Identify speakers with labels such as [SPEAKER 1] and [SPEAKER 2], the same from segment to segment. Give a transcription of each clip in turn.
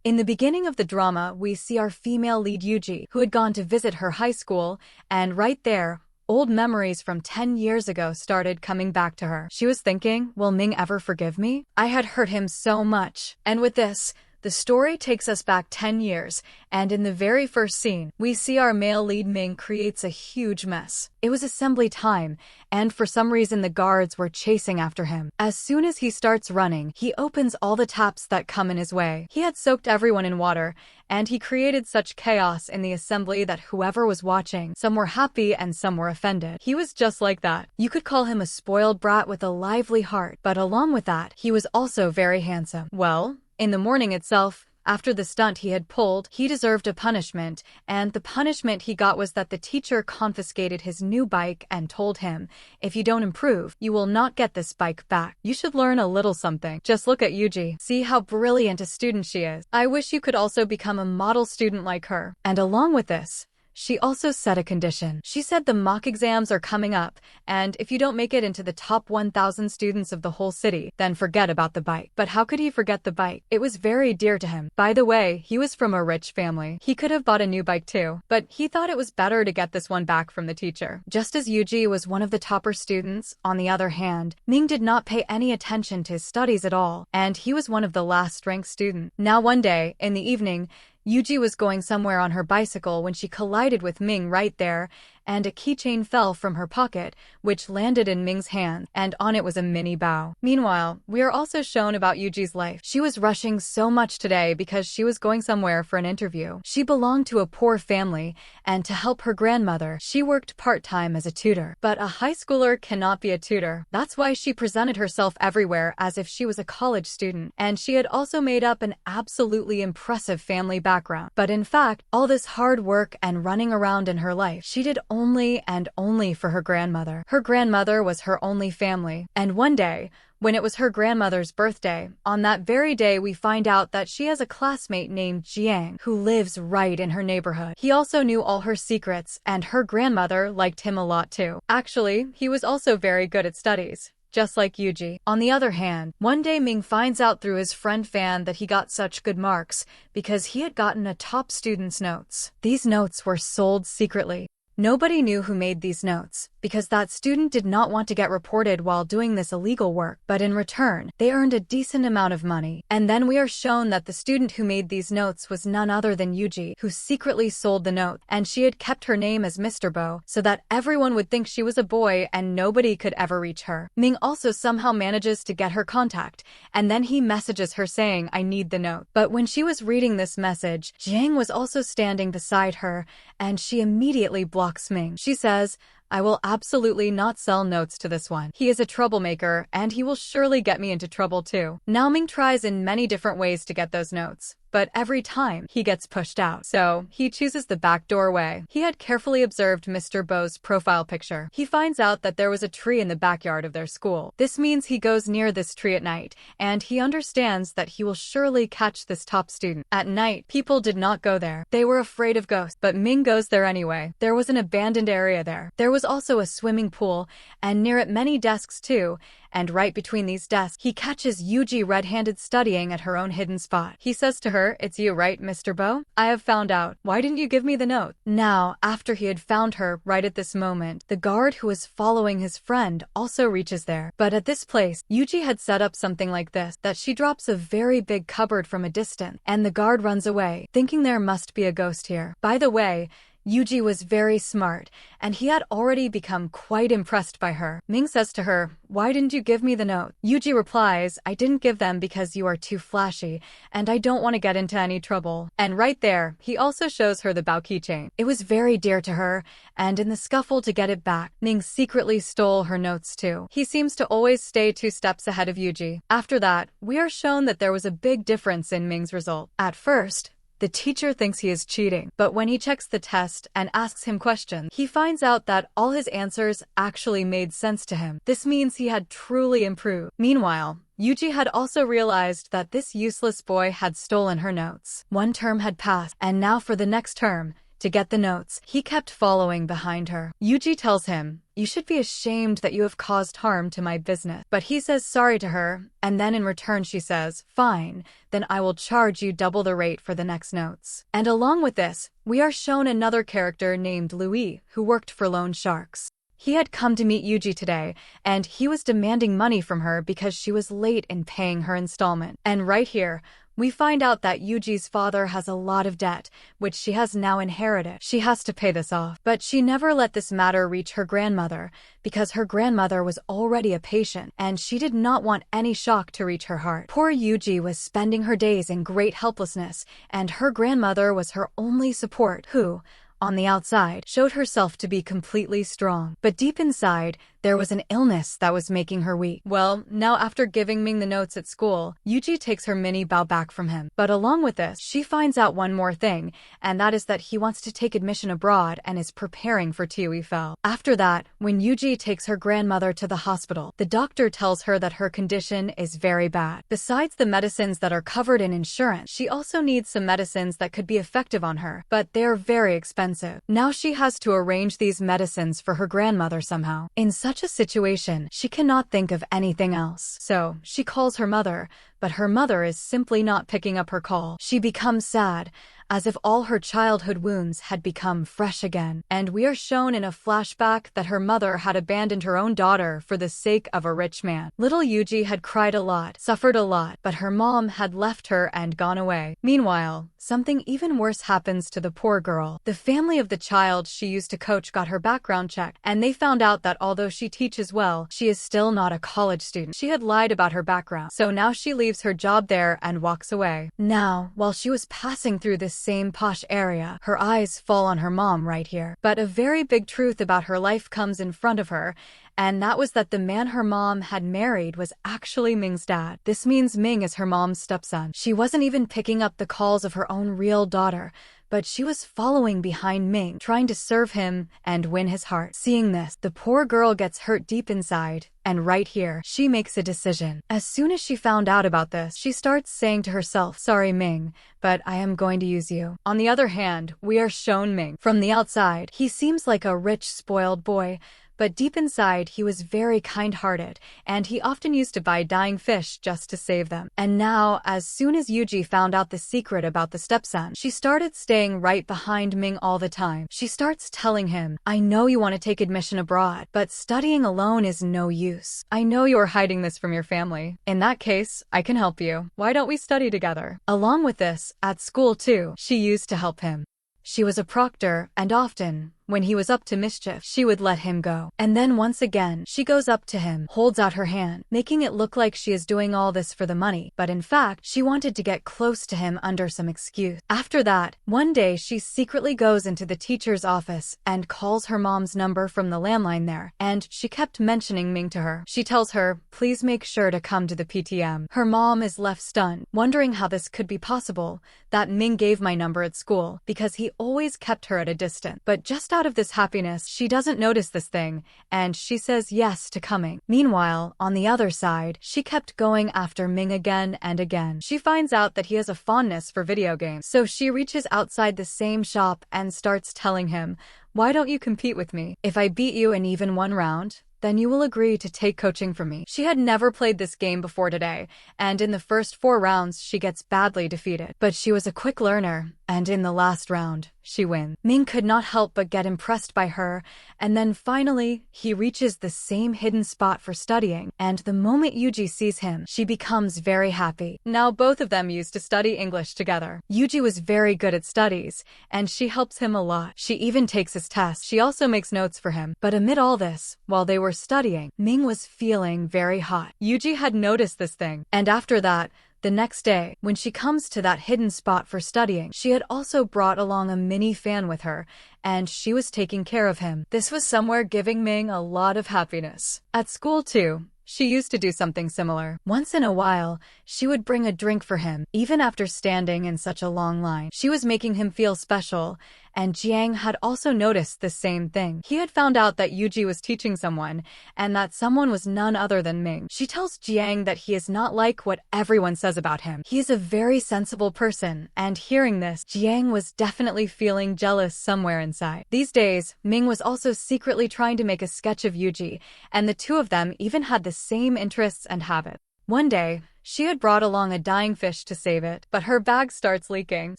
[SPEAKER 1] In the beginning of the drama, we see our female lead Yuji, who had gone to visit her high school, and right there, old memories from 10 years ago started coming back to her. She was thinking, will Ming ever forgive me? I had hurt him so much. And with this, the story takes us back 10 years, and in the very first scene, we see our male lead Ming creates a huge mess. It was assembly time, and for some reason the guards were chasing after him. As soon as he starts running, he opens all the taps that come in his way. He had soaked everyone in water, and he created such chaos in the assembly that whoever was watching, some were happy and some were offended. He was just like that. You could call him a spoiled brat with a lively heart, but along with that, he was also very handsome. Well, in the morning itself, after the stunt he had pulled, he deserved a punishment, and the punishment he got was that the teacher confiscated his new bike and told him, if you don't improve, you will not get this bike back. You should learn a little something. Just look at Yuji. See how brilliant a student she is. I wish you could also become a model student like her. And along with this, she also set a condition. She said the mock exams are coming up, and if you don't make it into the top 1,000 students of the whole city, then forget about the bike. But how could he forget the bike? It was very dear to him. By the way, he was from a rich family. He could have bought a new bike too, but he thought it was better to get this one back from the teacher. Just as Yuji was one of the topper students, on the other hand, Ming did not pay any attention to his studies at all, and he was one of the last-ranked students. Now one day, in the evening, Yuji was going somewhere on her bicycle when she collided with Ming right there, and a keychain fell from her pocket, which landed in Ming's hand, and on it was a mini bow. Meanwhile, we are also shown about Yuji's life. She was rushing so much today because she was going somewhere for an interview. She belonged to a poor family, and to help her grandmother, she worked part-time as a tutor. But a high schooler cannot be a tutor. That's why she presented herself everywhere as if she was a college student, and she had also made up an absolutely impressive family background. But in fact, all this hard work and running around in her life, she did only and only for her grandmother. Her grandmother was her only family. And one day, when it was her grandmother's birthday, on that very day we find out that she has a classmate named Jiang who lives right in her neighborhood. He also knew all her secrets, and her grandmother liked him a lot too. Actually, he was also very good at studies, just like Yuji. On the other hand, one day Ming finds out through his friend Fan that he got such good marks because he had gotten a top student's notes. These notes were sold secretly. Nobody knew who made these notes, because that student did not want to get reported while doing this illegal work, but in return, they earned a decent amount of money. And then we are shown that the student who made these notes was none other than Yuji, who secretly sold the note, and she had kept her name as Mr. Bo, so that everyone would think she was a boy and nobody could ever reach her. Ming also somehow manages to get her contact, and then he messages her saying, I need the note. But when she was reading this message, Jiang was also standing beside her, and she immediately blocks Ming. She says, I will absolutely not sell notes to this one. He is a troublemaker, and he will surely get me into trouble too. Now Ming tries in many different ways to get those notes, but every time he gets pushed out. So he chooses the back doorway. He had carefully observed Mr. Bo's profile picture. He finds out that there was a tree in the backyard of their school. This means he goes near this tree at night, and he understands that he will surely catch this top student. At night, people did not go there. They were afraid of ghosts, but Ming goes there anyway. There was an abandoned area there. There was also a swimming pool, and near it many desks too, and right between these desks, he catches Yuji red-handed studying at her own hidden spot. He says to her, it's you, right, Mr. Bo? I have found out. Why didn't you give me the note? Now, after he had found her, right at this moment, the guard who was following his friend also reaches there. But at this place, Yuji had set up something like this, that she drops a very big cupboard from a distance, and the guard runs away, thinking there must be a ghost here. By the way, Yuji was very smart, and he had already become quite impressed by her. Ming says to her, why didn't you give me the note? Yuji replies, I didn't give them because you are too flashy, and I don't want to get into any trouble. And right there, he also shows her the Bao keychain. It was very dear to her, and in the scuffle to get it back, Ming secretly stole her notes too. He seems to always stay 2 steps ahead of Yuji. After that, we are shown that there was a big difference in Ming's result. At first, the teacher thinks he is cheating, but when he checks the test and asks him questions, he finds out that all his answers actually made sense to him. This means he had truly improved. Meanwhile, Yuji had also realized that this useless boy had stolen her notes. 1 term had passed, and now for the next term, to get the notes, he kept following behind her. Yuji tells him, "You should be ashamed that you have caused harm to my business." But he says sorry to her, and then in return she says, "Fine, then I will charge you double the rate for the next notes." And along with this, we are shown another character named Louis, who worked for loan sharks. He had come to meet Yuji today, and he was demanding money from her because she was late in paying her installment. And right here, we find out that Yuji's father has a lot of debt, which she has now inherited. She has to pay this off. But she never let this matter reach her grandmother, because her grandmother was already a patient, and she did not want any shock to reach her heart. Poor Yuji was spending her days in great helplessness, and her grandmother was her only support, who, on the outside, showed herself to be completely strong. But deep inside, there was an illness that was making her weak. Well, now after giving Ming the notes at school, Yuji takes her mini bao back from him. But along with this, she finds out one more thing, and that is that he wants to take admission abroad and is preparing for TOEFL. After that, when Yuji takes her grandmother to the hospital, the doctor tells her that her condition is very bad. Besides the medicines that are covered in insurance, she also needs some medicines that could be effective on her, but they're very expensive. Now she has to arrange these medicines for her grandmother somehow. In such a situation, she cannot think of anything else. So, she calls her mother, but her mother is simply not picking up her call. She becomes sad, as if all her childhood wounds had become fresh again. And we are shown in a flashback that her mother had abandoned her own daughter for the sake of a rich man. Little Yuji had cried a lot, suffered a lot, but her mom had left her and gone away. Meanwhile, something even worse happens to the poor girl. The family of the child she used to coach got her background checked, and they found out that although she teaches well, she is still not a college student. She had lied about her background, so now she leaves her job there and walks away. Now, while she was passing through this same posh area, her eyes fall on her mom right here. But a very big truth about her life comes in front of her, and that was that the man her mom had married was actually Ming's dad. This means Ming is her mom's stepson. She wasn't even picking up the calls of her own real daughter, but she was following behind Ming, trying to serve him and win his heart. Seeing this, the poor girl gets hurt deep inside, and right here, she makes a decision. As soon as she found out about this, she starts saying to herself, "Sorry, Ming, but I am going to use you." On the other hand, we are shown Ming. From the outside, he seems like a rich, spoiled boy, but deep inside he was very kind-hearted, and he often used to buy dying fish just to save them. And now, as soon as Yuji found out the secret about the stepson, she started staying right behind Ming all the time. She starts telling him, "I know you want to take admission abroad, but studying alone is no use. I know you are hiding this from your family. In that case, I can help you. Why don't we study together?" Along with this, at school too, she used to help him. She was a proctor, and often, when he was up to mischief, she would let him go. And then once again, she goes up to him, holds out her hand, making it look like she is doing all this for the money, but in fact, she wanted to get close to him under some excuse. After that, one day she secretly goes into the teacher's office and calls her mom's number from the landline there, and she kept mentioning Ming to her. She tells her, "Please make sure to come to the PTM." Her mom is left stunned, wondering how this could be possible, that Ming gave my number at school, because he always kept her at a distance. But just out of this happiness, she doesn't notice this thing, and she says yes to coming. Meanwhile, on the other side, she kept going after Ming again and again. She finds out that he has a fondness for video games, so she reaches outside the same shop and starts telling him, "Why don't you compete with me? If I beat you in even one round, then you will agree to take coaching from me." She had never played this game before today, and in the first 4 rounds she gets badly defeated. But she was a quick learner, and in the last round, she wins. Ming could not help but get impressed by her, and then finally, he reaches the same hidden spot for studying, and the moment Yuji sees him, she becomes very happy. Now both of them used to study English together. Yuji was very good at studies, and she helps him a lot. She even takes his tests. She also makes notes for him. But amid all this, while they were studying, Ming was feeling very hot. Yuji had noticed this thing, and after that, the next day, when she comes to that hidden spot for studying, she had also brought along a mini fan with her, and she was taking care of him. This was somewhere giving Ming a lot of happiness. At school too, she used to do something similar. Once in a while, she would bring a drink for him, even after standing in such a long line. She was making him feel special, and Jiang had also noticed the same thing. He had found out that Yuji was teaching someone, and that someone was none other than Ming. She tells Jiang that he is not like what everyone says about him. He is a very sensible person, and hearing this, Jiang was definitely feeling jealous somewhere inside. These days, Ming was also secretly trying to make a sketch of Yuji, and the two of them even had the same interests and habits. One day, she had brought along a dying fish to save it, but her bag starts leaking.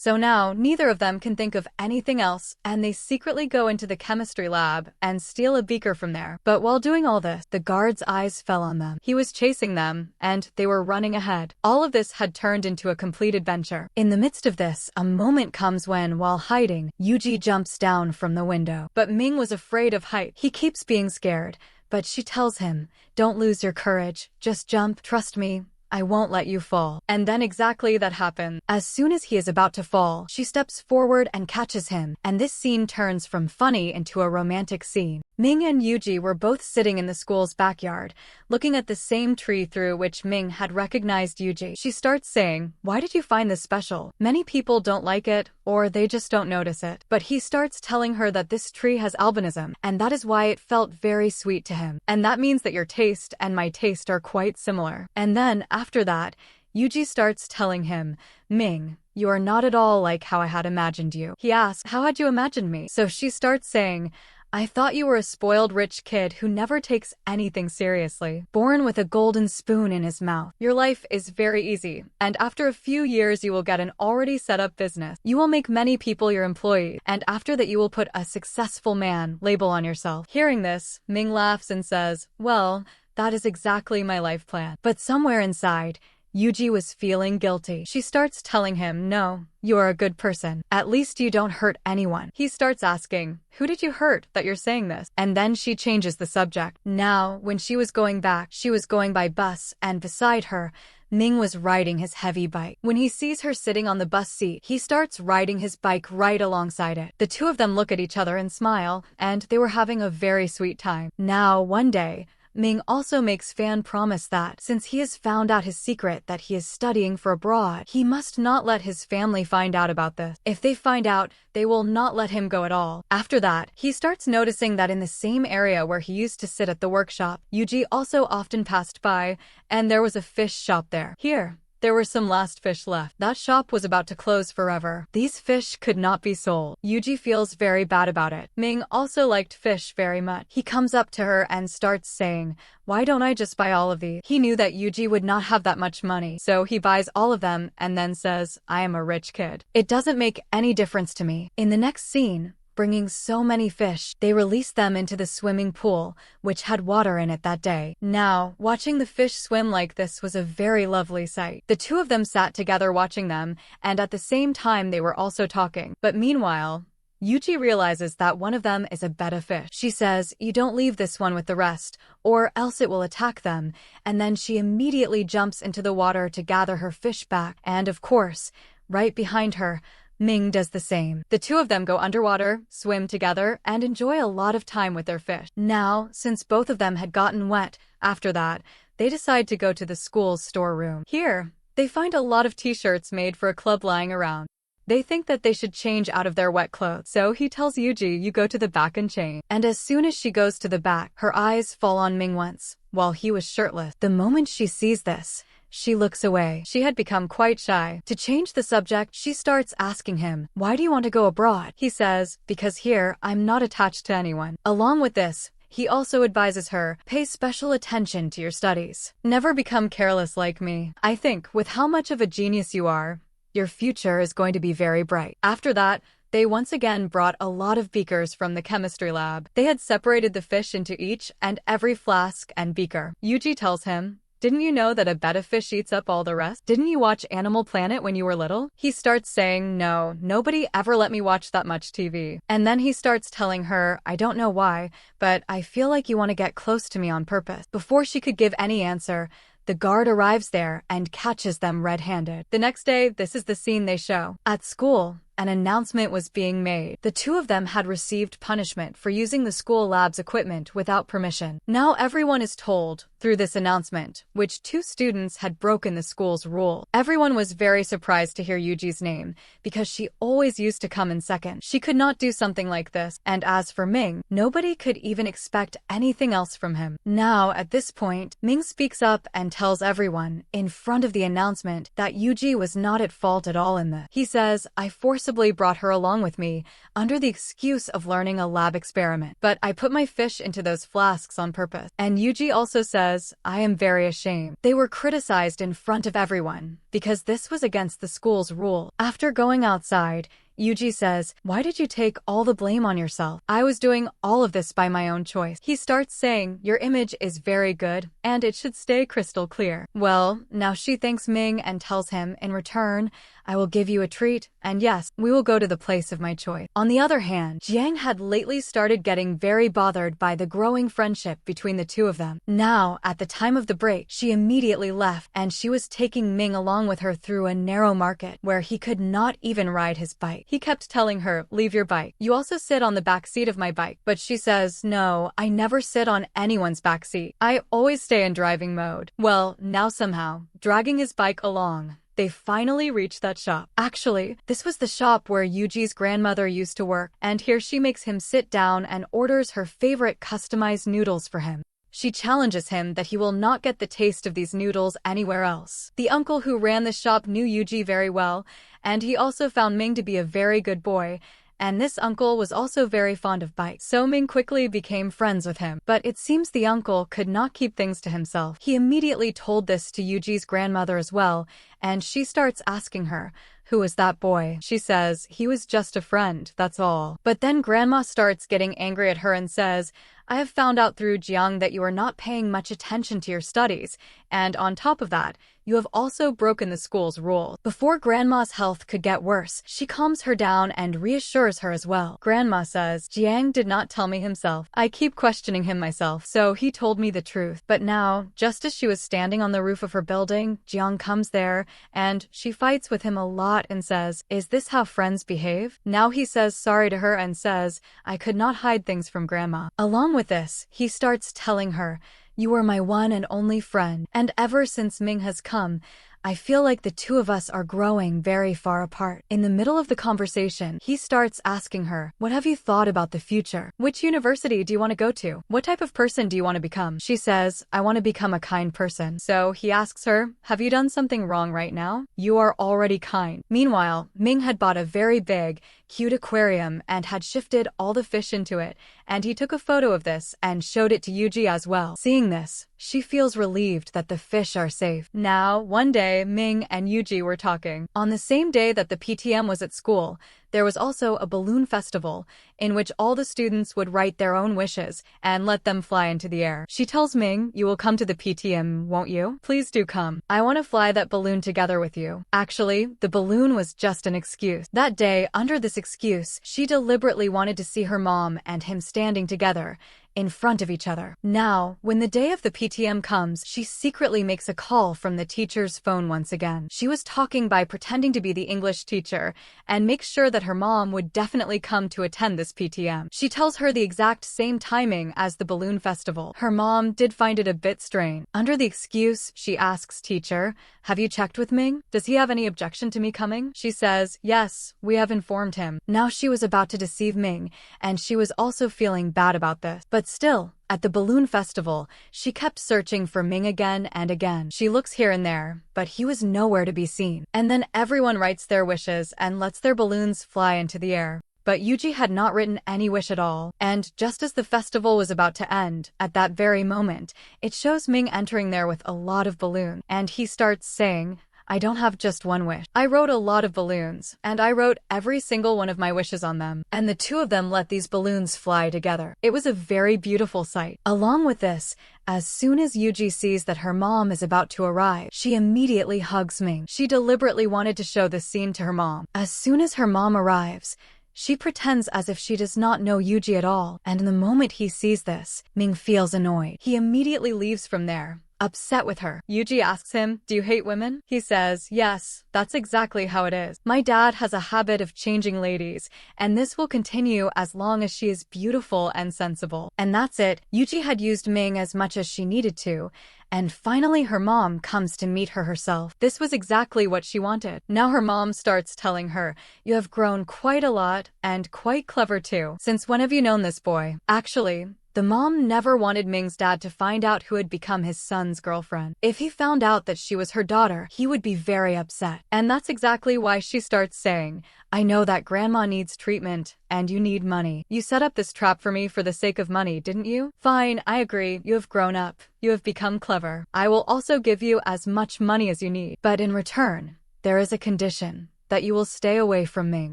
[SPEAKER 1] So now, neither of them can think of anything else, and they secretly go into the chemistry lab and steal a beaker from there. But while doing all this, the guard's eyes fell on them. He was chasing them, and they were running ahead. All of this had turned into a complete adventure. In the midst of this, a moment comes when, while hiding, Yuji jumps down from the window. But Ming was afraid of heights. He keeps being scared, but she tells him, "Don't lose your courage, just jump, trust me. I won't let you fall." And then exactly that happens. As soon as he is about to fall, she steps forward and catches him, and this scene turns from funny into a romantic scene. Ming and Yuji were both sitting in the school's backyard, looking at the same tree through which Ming had recognized Yuji. She starts saying, "Why did you find this special? Many people don't like it, or they just don't notice it." But he starts telling her that this tree has albinism, and that is why it felt very sweet to him. And that means that your taste and my taste are quite similar. And then, after that, Yuji starts telling him, "Ming, you are not at all like how I had imagined you." He asks, "How had you imagined me?" So she starts saying, "I thought you were a spoiled rich kid who never takes anything seriously, born with a golden spoon in his mouth. Your life is very easy, and after a few years you will get an already set up business. You will make many people your employees, and after that you will put a successful man label on yourself." Hearing this, Ming laughs and says, "Well, that is exactly my life plan." But somewhere inside, Yuji was feeling guilty. She starts telling him, "No, you are a good person. At least you don't hurt anyone." He starts asking, "Who did you hurt that you're saying this?" And then she changes the subject. Now, when she was going back, she was going by bus, and beside her, Ming was riding his heavy bike. When he sees her sitting on the bus seat, he starts riding his bike right alongside it. The two of them look at each other and smile, and they were having a very sweet time. Now, one day, Ming also makes Fan promise that, since he has found out his secret that he is studying for abroad, he must not let his family find out about this. If they find out, they will not let him go at all. After that, he starts noticing that in the same area where he used to sit at the workshop, Yuji also often passed by, and there was a fish shop there. Here, there were some last fish left. That shop was about to close forever. These fish could not be sold. Yuji feels very bad about it. Ming also liked fish very much. He comes up to her and starts saying, "Why don't I just buy all of these?" He knew that Yuji would not have that much money, so he buys all of them and then says, "I am a rich kid. It doesn't make any difference to me." In the next scene, bringing so many fish, they released them into the swimming pool, which had water in it that day. Now, watching the fish swim like this was a very lovely sight. The two of them sat together watching them, and at the same time they were also talking. But meanwhile, Yuji realizes that one of them is a betta fish. She says, "You don't leave this one with the rest, or else it will attack them," and then she immediately jumps into the water to gather her fish back. And of course, right behind her, Ming does the same. The two of them go underwater, swim together, and enjoy a lot of time with their fish. Now, since both of them had gotten wet, after that, they decide to go to the school's storeroom. Here, they find a lot of t-shirts made for a club lying around. They think that they should change out of their wet clothes, so he tells Yuji, "You go to the back and change." And as soon as she goes to the back, her eyes fall on Ming once, while he was shirtless. The moment she sees this, she looks away. She had become quite shy. To change the subject, she starts asking him, "Why do you want to go abroad?" He says, "Because here, I'm not attached to anyone." Along with this, he also advises her, "Pay special attention to your studies. Never become careless like me. I think, with how much of a genius you are, your future is going to be very bright." After that, they once again brought a lot of beakers from the chemistry lab. They had separated the fish into each and every flask and beaker. Yuji tells him, "Didn't you know that a betta fish eats up all the rest? Didn't you watch Animal Planet when you were little?" He starts saying, "No, nobody ever let me watch that much TV." And then he starts telling her, "I don't know why, but I feel like you want to get close to me on purpose." Before she could give any answer, the guard arrives there and catches them red-handed. The next day, this is the scene they show. At school, an announcement was being made. The two of them had received punishment for using the school lab's equipment without permission. Now everyone is told, through this announcement, which two students had broken the school's rule. Everyone was very surprised to hear Yuji's name, because she always used to come in second. She could not do something like this, and as for Ming, nobody could even expect anything else from him. Now, at this point, Ming speaks up and tells everyone, in front of the announcement, that Yuji was not at fault at all in this. He says, I forcibly brought her along with me, under the excuse of learning a lab experiment. But I put my fish into those flasks on purpose. And Yuji also says, I am very ashamed. They were criticized in front of everyone, because this was against the school's rule. After going outside, Yuji says, why did you take all the blame on yourself? I was doing all of this by my own choice. He starts saying, your image is very good, and it should stay crystal clear. Well, now she thanks Ming and tells him, in return, I will give you a treat, and yes, we will go to the place of my choice. On the other hand, Jiang had lately started getting very bothered by the growing friendship between the two of them. Now, at the time of the break, she immediately left, and she was taking Ming along with her through a narrow market, where he could not even ride his bike. He kept telling her, leave your bike. You also sit on the back seat of my bike. But she says, no, I never sit on anyone's back seat. I always stay in driving mode. Well, now somehow, dragging his bike along, they finally reached that shop. Actually, this was the shop where Yuji's grandmother used to work, and here she makes him sit down and orders her favorite customized noodles for him. She challenges him that he will not get the taste of these noodles anywhere else. The uncle who ran the shop knew Yuji very well, and he also found Ming to be a very good boy, and this uncle was also very fond of bikes. So Ming quickly became friends with him. But it seems the uncle could not keep things to himself. He immediately told this to Yuji's grandmother as well, and she starts asking her, who is that boy? She says, he was just a friend, that's all. But then Grandma starts getting angry at her and says, I have found out through Jiang that you are not paying much attention to your studies, and on top of that, you have also broken the school's rules. Before Grandma's health could get worse, she calms her down and reassures her as well. Grandma says, Jiang did not tell me himself. I keep questioning him myself, so he told me the truth. But now, just as she was standing on the roof of her building, Jiang comes there, and she fights with him a lot and says, is this how friends behave? Now he says sorry to her and says, I could not hide things from Grandma. Along with this, he starts telling her, you are my one and only friend, and ever since Ming has come, I feel like the two of us are growing very far apart. In the middle of the conversation, he starts asking her, what have you thought about the future? Which university do you want to go to? What type of person do you want to become? She says, I want to become a kind person. So he asks her, have you done something wrong right now? You are already kind. Meanwhile, Ming had bought a very big, cute aquarium and had shifted all the fish into it, and he took a photo of this and showed it to Yuji as well. Seeing this, she feels relieved that the fish are safe. Now, one day, Ming and Yuji were talking. On the same day that the PTM was at school, there was also a balloon festival in which all the students would write their own wishes and let them fly into the air. She tells Ming, you will come to the PTM, won't you? Please do come. I want to fly that balloon together with you. Actually, the balloon was just an excuse. That day, under this excuse, she deliberately wanted to see her mom and him standing together in front of each other. Now, when the day of the PTM comes, she secretly makes a call from the teacher's phone once again. She was talking by pretending to be the English teacher and makes sure that her mom would definitely come to attend this PTM. She tells her the exact same timing as the balloon festival. Her mom did find it a bit strange. Under the excuse, she asks teacher, have you checked with Ming? Does he have any objection to me coming? She says, yes, we have informed him. Now she was about to deceive Ming, and she was also feeling bad about this. But still, at the balloon festival, she kept searching for Ming again and again. She looks here and there, but he was nowhere to be seen. And then everyone writes their wishes and lets their balloons fly into the air. But Yuji had not written any wish at all, and just as the festival was about to end, at that very moment, it shows Ming entering there with a lot of balloons, and he starts saying, I don't have just one wish. I wrote a lot of balloons, and I wrote every single one of my wishes on them, and the two of them let these balloons fly together. It was a very beautiful sight. Along with this, as soon as Yuji sees that her mom is about to arrive, she immediately hugs Ming. She deliberately wanted to show this scene to her mom. As soon as her mom arrives, she pretends as if she does not know Yuji at all, and the moment he sees this, Ming feels annoyed. He immediately leaves from there, upset with her. Yuji asks him, "Do you hate women?" He says, "Yes, that's exactly how it is. My dad has a habit of changing ladies, and this will continue as long as she is beautiful and sensible." And that's it. Yuji had used Ming as much as she needed to, and finally her mom comes to meet her herself. This was exactly what she wanted. Now her mom starts telling her, "You have grown quite a lot, and quite clever too. Since when have you known this boy?" Actually, the mom never wanted Ming's dad to find out who had become his son's girlfriend. If he found out that she was her daughter, he would be very upset. And that's exactly why she starts saying, "I know that grandma needs treatment, and you need money. You set up this trap for me for the sake of money, didn't you? Fine, I agree, you have grown up. You have become clever. I will also give you as much money as you need. But in return, there is a condition, that you will stay away from Ming."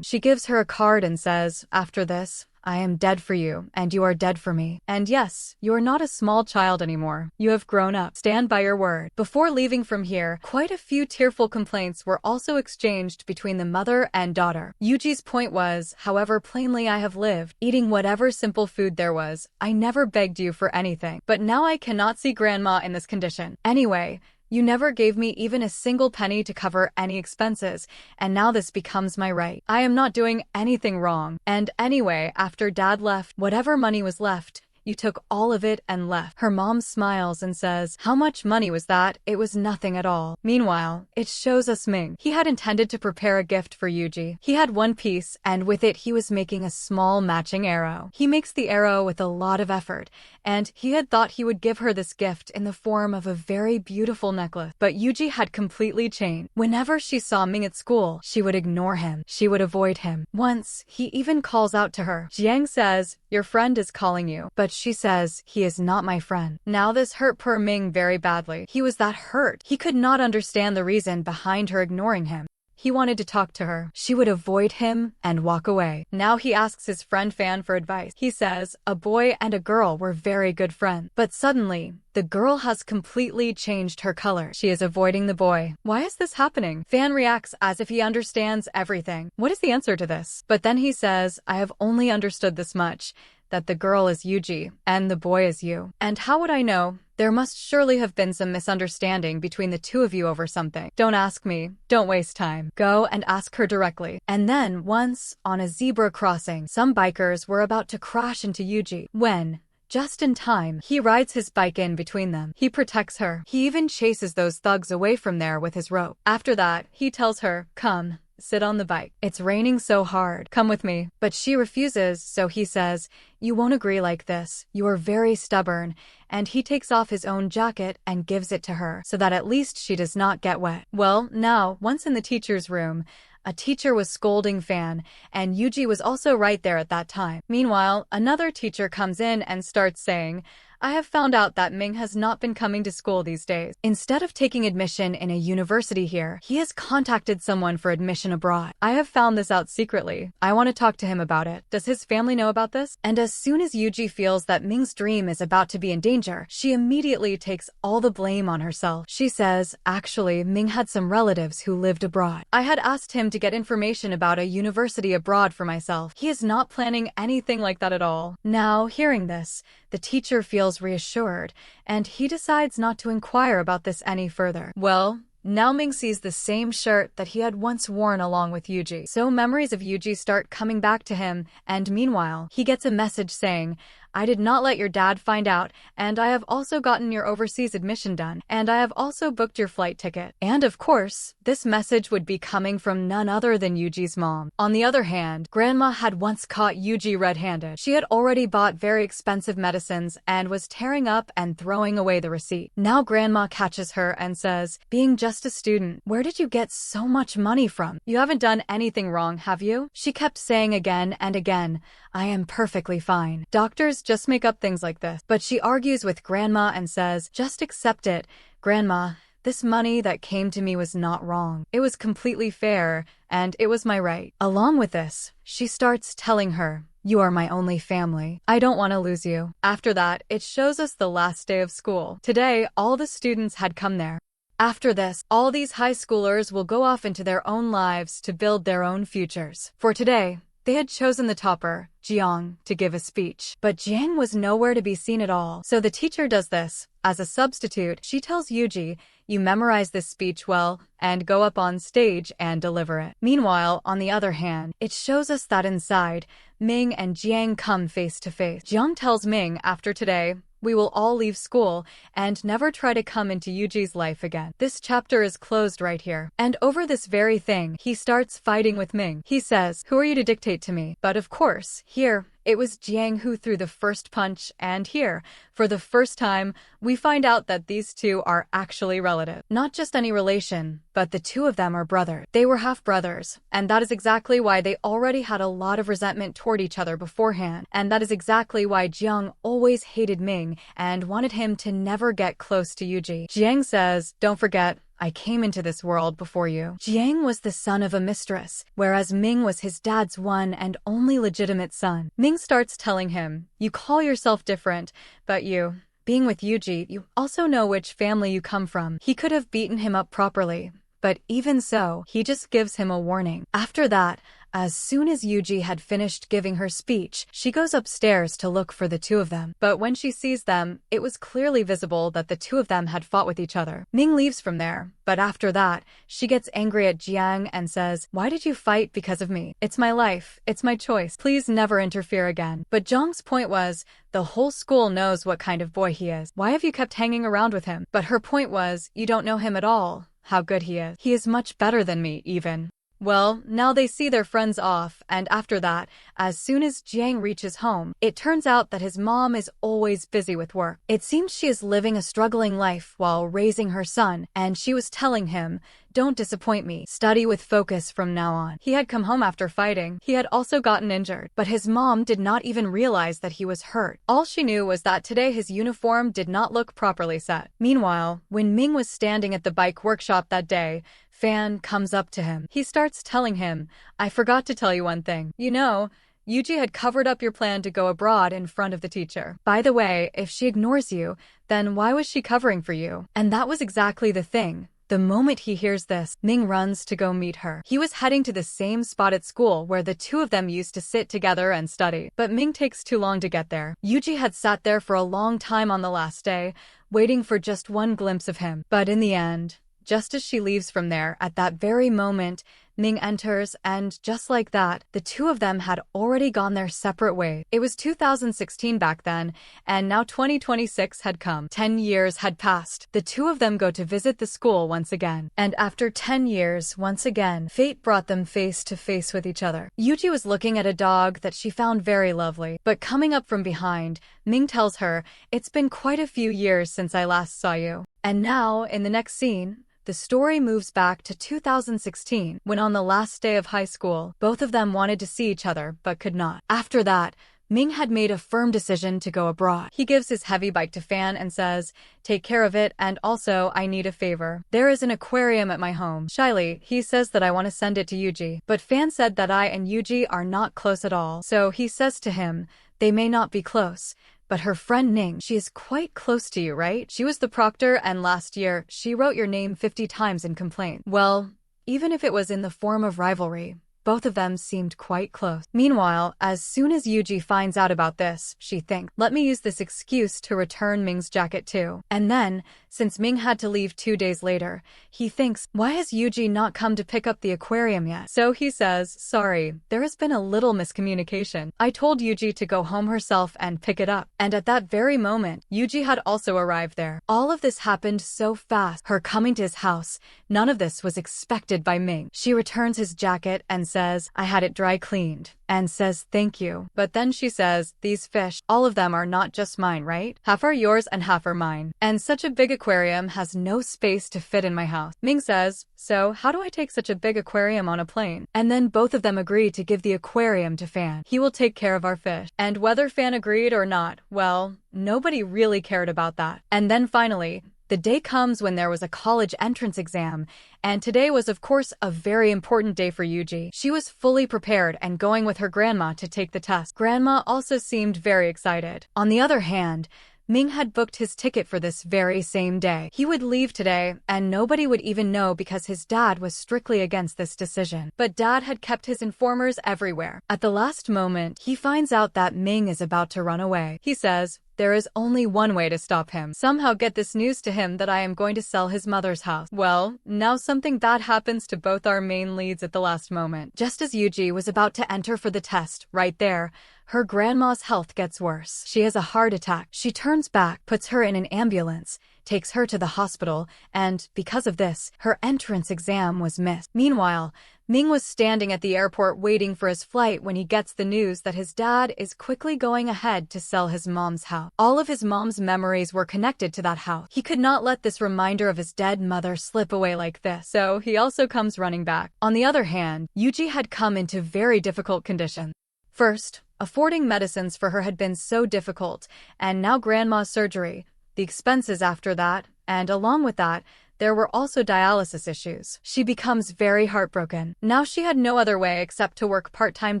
[SPEAKER 1] She gives her a card and says, "After this, I am dead for you, and you are dead for me. And yes, you are not a small child anymore. You have grown up. Stand by your word." Before leaving from here, quite a few tearful complaints were also exchanged between the mother and daughter. Yuji's point was, "However plainly I have lived, eating whatever simple food there was, I never begged you for anything. But now I cannot see grandma in this condition. Anyway, you never gave me even a single penny to cover any expenses, and now this becomes my right. I am not doing anything wrong. And anyway, after dad left, whatever money was left, you took all of it and left." Her mom smiles and says, "How much money was that? It was nothing at all." Meanwhile, it shows us Ming. He had intended to prepare a gift for Yuji. He had one piece, and with it he was making a small matching arrow. He makes the arrow with a lot of effort, and he had thought he would give her this gift in the form of a very beautiful necklace. But Yuji had completely changed. Whenever she saw Ming at school, she would ignore him. She would avoid him. Once, he even calls out to her. Jiang says, "Your friend is calling you." But she says, "He is not my friend." Now this hurt poor Ming very badly. He was that hurt. He could not understand the reason behind her ignoring him. He wanted to talk to her. She would avoid him and walk away. Now he asks his friend Fan for advice. He says, "A boy and a girl were very good friends. But suddenly, the girl has completely changed her color. She is avoiding the boy. Why is this happening?" Fan reacts as if he understands everything. What is the answer to this? But then he says, "I have only understood this much, that the girl is Yuji, and the boy is you. And how would I know? There must surely have been some misunderstanding between the two of you over something. Don't ask me. Don't waste time. Go and ask her directly." And then, once, on a zebra crossing, some bikers were about to crash into Yuji, when, just in time, he rides his bike in between them. He protects her. He even chases those thugs away from there with his rope. After that, he tells her, "Come, sit on the bike. It's raining so hard. Come with me." But she refuses, so he says, "You won't agree like this. You are very stubborn." And he takes off his own jacket and gives it to her, so that at least she does not get wet. Well, now, once in the teacher's room, a teacher was scolding Fan, and Yuji was also right there at that time. Meanwhile, another teacher comes in and starts saying, "I have found out that Ming has not been coming to school these days. Instead of taking admission in a university here, he has contacted someone for admission abroad. I have found this out secretly. I want to talk to him about it. Does his family know about this?" And as soon as Yuji feels that Ming's dream is about to be in danger, she immediately takes all the blame on herself. She says, "Actually, Ming had some relatives who lived abroad. I had asked him to get information about a university abroad for myself. He is not planning anything like that at all." Now, hearing this, the teacher feels reassured, and he decides not to inquire about this any further. Well, now Ming sees the same shirt that he had once worn along with Yuji. So memories of Yuji start coming back to him, and meanwhile, he gets a message saying, "I did not let your dad find out, and I have also gotten your overseas admission done, and I have also booked your flight ticket." And of course, this message would be coming from none other than Yuji's mom. On the other hand, Grandma had once caught Yuji red-handed. She had already bought very expensive medicines and was tearing up and throwing away the receipt. Now Grandma catches her and says, "Being just a student, where did you get so much money from? You haven't done anything wrong, have you?" She kept saying again and again, "I am perfectly fine. Doctors just make up things like this." But she argues with Grandma and says, "Just accept it, Grandma. This money that came to me was not wrong. It was completely fair, and it was my right." Along with this, she starts telling her, "You are my only family. I don't want to lose you." After that, it shows us the last day of school. Today, all the students had come there. After this, all these high schoolers will go off into their own lives to build their own futures. For today, They had chosen the topper, Jiang, to give a speech, but Jiang was nowhere to be seen at all. So the teacher does this. As a substitute, she tells Yuji, you memorize this speech well, and go up on stage and deliver it. Meanwhile, on the other hand, it shows us that inside, Ming and Jiang come face to face. Jiang tells Ming, after today, we will all leave school and never try to come into Yuji's life again. This chapter is closed right here. And over this very thing, he starts fighting with Ming. He says, who are you to dictate to me? But of course, here, it was Jiang who threw the first punch, and here, for the first time, we find out that these two are actually relative. Not just any relation, but the two of them are brothers. They were half-brothers, and that is exactly why they already had a lot of resentment toward each other beforehand. And that is exactly why Jiang always hated Ming and wanted him to never get close to Yuji. Jiang says, don't forget, I came into this world before you. Jiang was the son of a mistress, whereas Ming was his dad's one and only legitimate son. Ming starts telling him, you call yourself different, but you, being with Yuji, you also know which family you come from. He could have beaten him up properly, but even so, he just gives him a warning. After that, as soon as Yuji had finished giving her speech, she goes upstairs to look for the two of them. But when she sees them, it was clearly visible that the two of them had fought with each other. Ming leaves from there, but after that, she gets angry at Jiang and says, why did you fight because of me? It's my life. It's my choice. Please never interfere again. But Jiang's point was, the whole school knows what kind of boy he is. Why have you kept hanging around with him? But her point was, you don't know him at all. How good he is. He is much better than me, even. Well, now they see their friends off, and after that, as soon as Jiang reaches home, it turns out that his mom is always busy with work. It seems she is living a struggling life while raising her son, and she was telling him, don't disappoint me. Study with focus from now on. He had come home after fighting. He had also gotten injured, but his mom did not even realize that he was hurt. All she knew was that today his uniform did not look properly set. Meanwhile, when Ming was standing at the bike workshop that day, Fan comes up to him. He starts telling him, I forgot to tell you one thing. You know, Yuji had covered up your plan to go abroad in front of the teacher. By the way, if she ignores you, then why was she covering for you? And that was exactly the thing. The moment he hears this, Ming runs to go meet her. He was heading to the same spot at school where the two of them used to sit together and study. But Ming takes too long to get there. Yuji had sat there for a long time on the last day, waiting for just one glimpse of him. But in the end, just as she leaves from there, at that very moment, Ming enters, and just like that, the two of them had already gone their separate ways. It was 2016 back then, and now 2026 had come. 10 years had passed. The two of them go to visit the school once again. And after 10 years, once again, fate brought them face to face with each other. Yuji was looking at a dog that she found very lovely, but coming up from behind, Ming tells her, it's been quite a few years since I last saw you. And now, in the next scene, the story moves back to 2016, when on the last day of high school, both of them wanted to see each other but could not. After that, Ming had made a firm decision to go abroad. He gives his heavy bike to Fan and says, take care of it, and also, I need a favor. There is an aquarium at my home. Shyly, he says that I want to send it to Yuji. But Fan said that I and Yuji are not close at all. So he says to him, they may not be close, but her friend Ning, she is quite close to you, right? She was the proctor, and last year, she wrote your name 50 times in complaint. Well, even if it was in the form of rivalry, both of them seemed quite close. Meanwhile, as soon as Yuji finds out about this, she thinks, let me use this excuse to return Ming's jacket too. And then, since Ming had to leave 2 days later, he thinks, why has Yuji not come to pick up the aquarium yet? So he says, sorry, there has been a little miscommunication. I told Yuji to go home herself and pick it up. And at that very moment, Yuji had also arrived there. All of this happened so fast. Her coming to his house, none of this was expected by Ming. She returns his jacket and says, I had it dry cleaned, and says thank you. But then she says, these fish, all of them are not just mine, right? Half are yours and half are mine. And such a big aquarium has no space to fit in my house. Ming says, so how do I take such a big aquarium on a plane? And then both of them agree to give the aquarium to Fan. He will take care of our fish. And whether Fan agreed or not, well, nobody really cared about that. And then finally, the day comes when there was a college entrance exam, and today was of course a very important day for Yuji. She was fully prepared and going with her grandma to take the test. Grandma also seemed very excited. On the other hand, Ming had booked his ticket for this very same day. He would leave today, and nobody would even know because his dad was strictly against this decision. But Dad had kept his informers everywhere. At the last moment, he finds out that Ming is about to run away. He says, there is only one way to stop him. Somehow get this news to him that I am going to sell his mother's house. Well, now something bad happens to both our main leads at the last moment. Just as Yuji was about to enter for the test, right there, her grandma's health gets worse. She has a heart attack. She turns back, puts her in an ambulance, takes her to the hospital, and because of this, her entrance exam was missed. Meanwhile, Ming was standing at the airport waiting for his flight when he gets the news that his dad is quickly going ahead to sell his mom's house. All of his mom's memories were connected to that house. He could not let this reminder of his dead mother slip away like this, so he also comes running back. On the other hand, Yuji had come into very difficult conditions. First, affording medicines for her had been so difficult, and now grandma's surgery, the expenses after that, and along with that, there were also dialysis issues. She becomes very heartbroken. Now she had no other way except to work part-time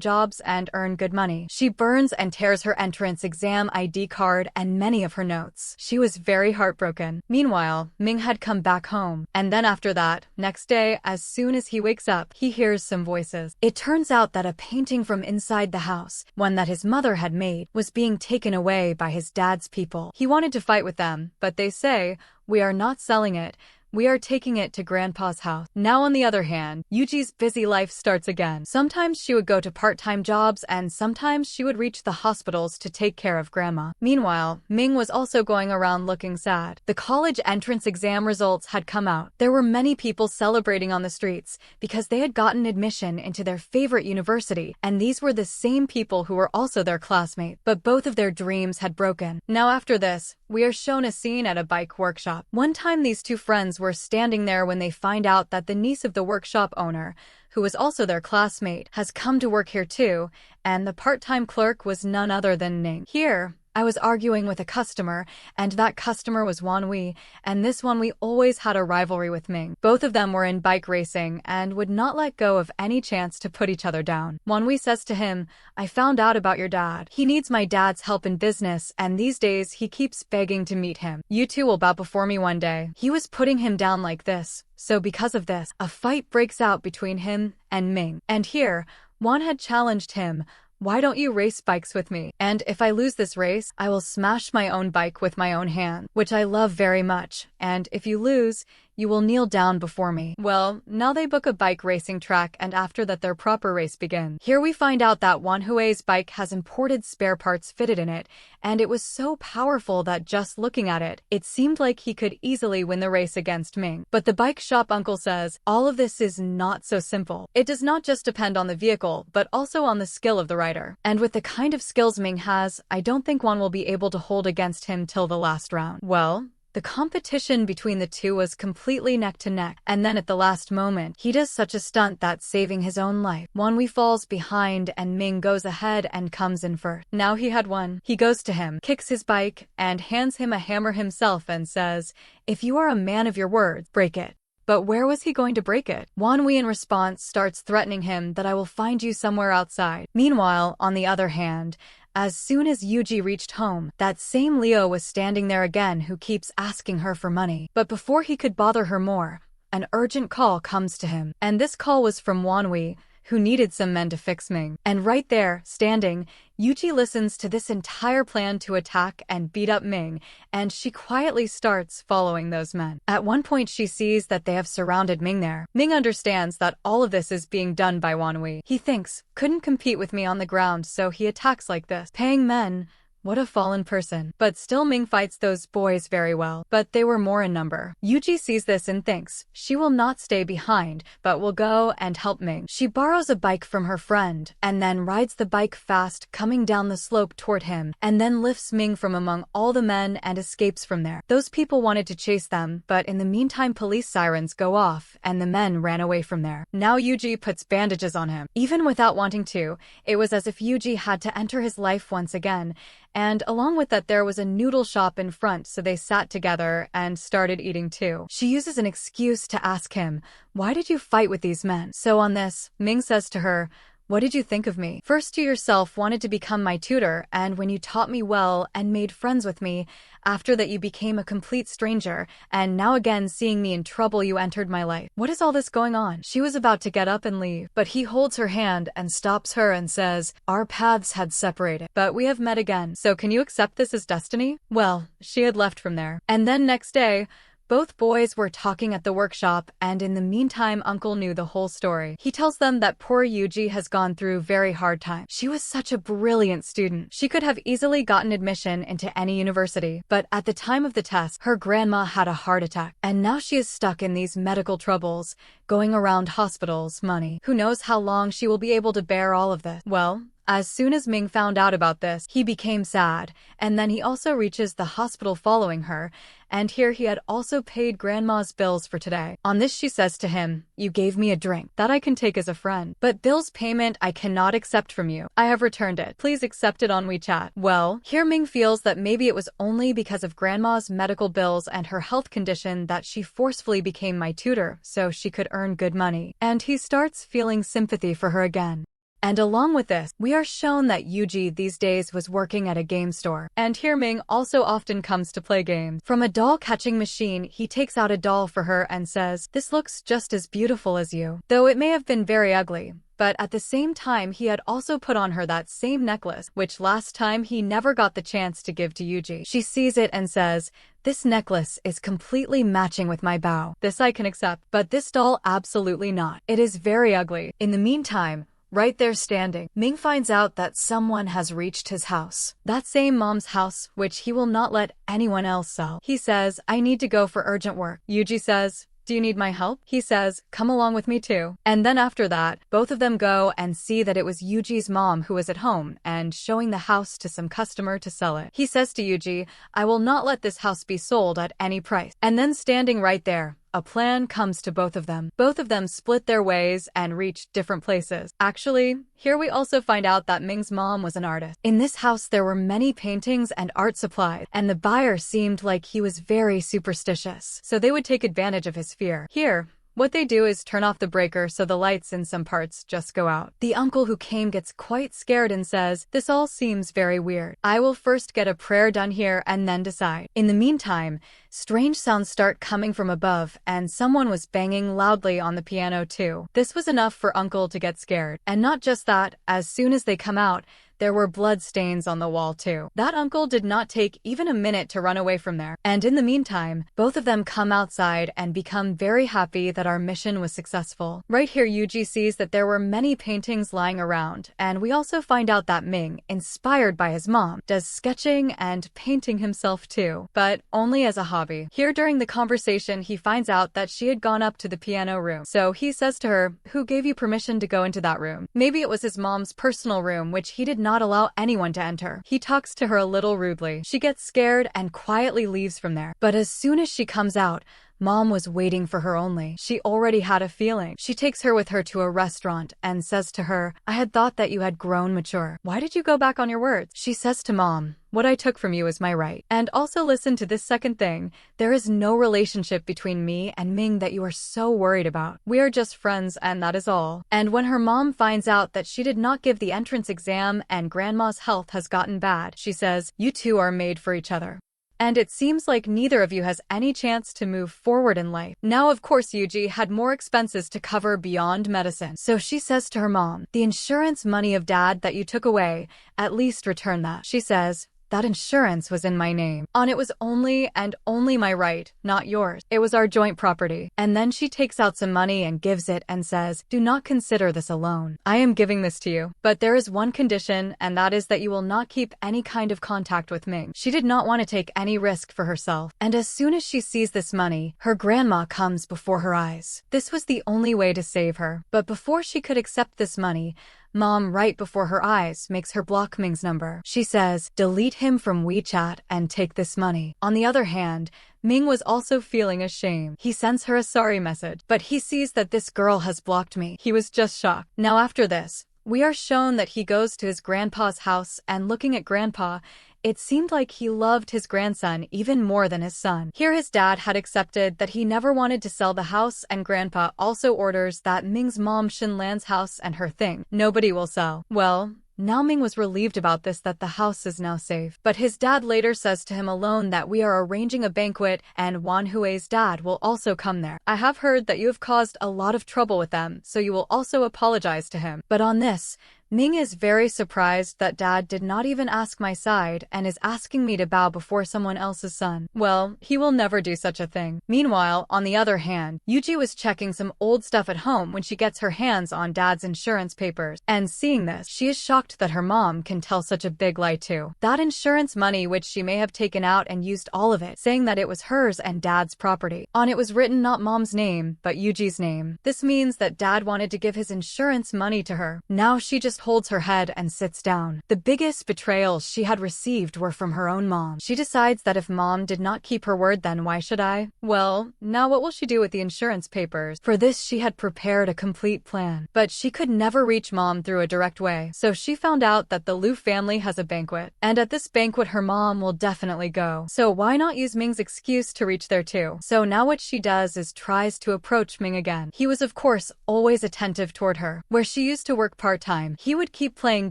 [SPEAKER 1] jobs and earn good money. She burns and tears her entrance exam ID card and many of her notes. She was very heartbroken. Meanwhile, Ming had come back home. And then after that, next day, as soon as he wakes up, he hears some voices. It turns out that a painting from inside the house, one that his mother had made, was being taken away by his dad's people. He wanted to fight with them, but they say, we are not selling it. We are taking it to Grandpa's house. Now on the other hand, Yuji's busy life starts again. Sometimes she would go to part-time jobs and sometimes she would reach the hospitals to take care of Grandma. Meanwhile, Ming was also going around looking sad. The college entrance exam results had come out. There were many people celebrating on the streets because they had gotten admission into their favorite university, and these were the same people who were also their classmates. But both of their dreams had broken. Now after this, we are shown a scene at a bike workshop. One time these two friends were standing there when they find out that the niece of the workshop owner, who was also their classmate, has come to work here too, and the part-time clerk was none other than Ning. Here, I was arguing with a customer, and that customer was Wanhui, and this Wanhui always had a rivalry with Ming. Both of them were in bike racing and would not let go of any chance to put each other down. Wanhui says to him, I found out about your dad. He needs my dad's help in business, and these days he keeps begging to meet him. You two will bow before me one day. He was putting him down like this, so because of this, a fight breaks out between him and Ming. And here, Wan had challenged him, why don't you race bikes with me? And if I lose this race, I will smash my own bike with my own hand, which I love very much. And if you lose, you will kneel down before me. Well, now they book a bike racing track, and after that their proper race begins. Here we find out that Wanhui's bike has imported spare parts fitted in it, and it was so powerful that just looking at it, it seemed like he could easily win the race against Ming. But the bike shop uncle says, all of this is not so simple. It does not just depend on the vehicle, but also on the skill of the rider. And with the kind of skills Ming has, I don't think Wan will be able to hold against him till the last round. Well, the competition between the two was completely neck to neck, and then at the last moment, he does such a stunt that's saving his own life. Wanhui falls behind and Ming goes ahead and comes in first. Now he had won. He goes to him, kicks his bike, and hands him a hammer himself and says, if you are a man of your words, break it. But where was he going to break it? Wanhui in response starts threatening him that I will find you somewhere outside. Meanwhile, on the other hand, as soon as Yuji reached home, that same Leo was standing there again who keeps asking her for money. But before he could bother her more, an urgent call comes to him. And this call was from Wanhui, who needed some men to fix Ming. And right there, standing, Yuji listens to this entire plan to attack and beat up Ming, and she quietly starts following those men. At one point she sees that they have surrounded Ming there. Ming understands that all of this is being done by Wanhui. He thinks, couldn't compete with me on the ground, so he attacks like this. Paying men, what a fallen person. But still Ming fights those boys very well, but they were more in number. Yuji sees this and thinks, she will not stay behind, but will go and help Ming. She borrows a bike from her friend, and then rides the bike fast, coming down the slope toward him, and then lifts Ming from among all the men and escapes from there. Those people wanted to chase them, but in the meantime police sirens go off, and the men ran away from there. Now Yuji puts bandages on him. Even without wanting to, it was as if Yuji had to enter his life once again, and along with that there was a noodle shop in front, so they sat together and started eating too. She uses an excuse to ask him, why did you fight with these men? So on this, Ming says to her, What did you think of me? First, you yourself wanted to become my tutor, and when you taught me well and made friends with me, after that you became a complete stranger, and now again seeing me in trouble you entered my life. What is all this going on? She was about to get up and leave, but he holds her hand and stops her and says, our paths had separated, but we have met again, so can you accept this as destiny? Well, she had left from there. And then next day, both boys were talking at the workshop, and in the meantime Uncle knew the whole story. He tells them that poor Yuji has gone through very hard times. She was such a brilliant student. She could have easily gotten admission into any university, but at the time of the test, her grandma had a heart attack, and now she is stuck in these medical troubles, going around hospitals, money. Who knows how long she will be able to bear all of this? Well, as soon as Ming found out about this, he became sad, and then he also reaches the hospital following her, and here he had also paid grandma's bills for today. On this she says to him, you gave me a drink. That I can take as a friend. But bills payment I cannot accept from you. I have returned it. Please accept it on WeChat. Well, here Ming feels that maybe it was only because of grandma's medical bills and her health condition that she forcefully became my tutor, so she could earn good money. And he starts feeling sympathy for her again. And along with this, we are shown that Yuji these days was working at a game store. And here Ming also often comes to play games. From a doll catching machine, he takes out a doll for her and says, this looks just as beautiful as you. Though it may have been very ugly. But at the same time, he had also put on her that same necklace, which last time he never got the chance to give to Yuji. She sees it and says, this necklace is completely matching with my bow. This I can accept, but this doll absolutely not. It is very ugly. In the meantime, right there standing, Ming finds out that someone has reached his house. That same mom's house, which he will not let anyone else sell. He says, I need to go for urgent work. Yuji says, do you need my help? He says, come along with me too. And then after that, both of them go and see that it was Yuji's mom who was at home and showing the house to some customer to sell it. He says to Yuji, I will not let this house be sold at any price. And then standing right there, a plan comes to both of them. Both of them split their ways and reach different places. Actually, here we also find out that Ming's mom was an artist. In this house, there were many paintings and art supplies, and the buyer seemed like he was very superstitious, so they would take advantage of his fear. Here, what they do is turn off the breaker so the lights in some parts just go out. The uncle who came gets quite scared and says, this all seems very weird. I will first get a prayer done here and then decide. In the meantime, strange sounds start coming from above, and someone was banging loudly on the piano too. This was enough for Uncle to get scared. And not just that, as soon as they come out, there were blood stains on the wall too. That uncle did not take even a minute to run away from there. And in the meantime, both of them come outside and become very happy that our mission was successful. Right here, Yuji sees that there were many paintings lying around, and we also find out that Ming, inspired by his mom, does sketching and painting himself too, but only as a hobby. Here during the conversation, he finds out that she had gone up to the piano room. So he says to her, who gave you permission to go into that room? Maybe it was his mom's personal room, which he did not allow anyone to enter. He talks to her a little rudely. She gets scared and quietly leaves from there. But as soon as she comes out, Mom was waiting for her only. She already had a feeling. She takes her with her to a restaurant and says to her, I had thought that you had grown mature. Why did you go back on your words? She says to Mom, what I took from you is my right. And also listen to this second thing. There is no relationship between me and Ming that you are so worried about. We are just friends and that is all. And when her mom finds out that she did not give the entrance exam and grandma's health has gotten bad, she says, you two are made for each other. And it seems like neither of you has any chance to move forward in life. Now, of course, Yuji had more expenses to cover beyond medicine. So she says to her mom, the insurance money of dad that you took away, at least return that. She says, that insurance was in my name. On it was only and only my right, not yours. It was our joint property. And then she takes out some money and gives it and says, do not consider this a loan. I am giving this to you. But there is one condition, and that is that you will not keep any kind of contact with Ming. She did not want to take any risk for herself. And as soon as she sees this money, her grandma comes before her eyes. This was the only way to save her. But before she could accept this money, Mom, right before her eyes, makes her block Ming's number. She says, delete him from WeChat and take this money. On the other hand, Ming was also feeling ashamed. He sends her a sorry message, but he sees that this girl has blocked me. He was just shocked. Now after this, we are shown that he goes to his grandpa's house and looking at grandpa, It seemed like he loved his grandson even more than his son. Here his dad had accepted that he never wanted to sell the house, and grandpa also orders that Ming's mom Shinlan's house and her thing nobody will sell. Well, now Ming was relieved about this, that the house is now safe. But his dad later says to him alone that we are arranging a banquet and Wan Hui's dad will also come there. I have heard that you have caused a lot of trouble with them, so you will also apologize to him. But on this, Ming is very surprised that dad did not even ask my side and is asking me to bow before someone else's son. Well, he will never do such a thing. Meanwhile, on the other hand, Yuji was checking some old stuff at home when she gets her hands on dad's insurance papers. And seeing this, she is shocked that her mom can tell such a big lie too. That insurance money which she may have taken out and used all of it, saying that it was hers and dad's property. On it was written not mom's name, but Yuji's name. This means that dad wanted to give his insurance money to her. Now she just holds her head and sits down. The biggest betrayals she had received were from her own mom. She decides that if mom did not keep her word, then why should I? Well, now what will she do with the insurance papers? For this she had prepared a complete plan. But she could never reach mom through a direct way. So she found out that the Liu family has a banquet. And at this banquet her mom will definitely go. So why not use Ming's excuse to reach there too? So now what she does is tries to approach Ming again. He was of course always attentive toward her. Where she used to work part-time, he would keep playing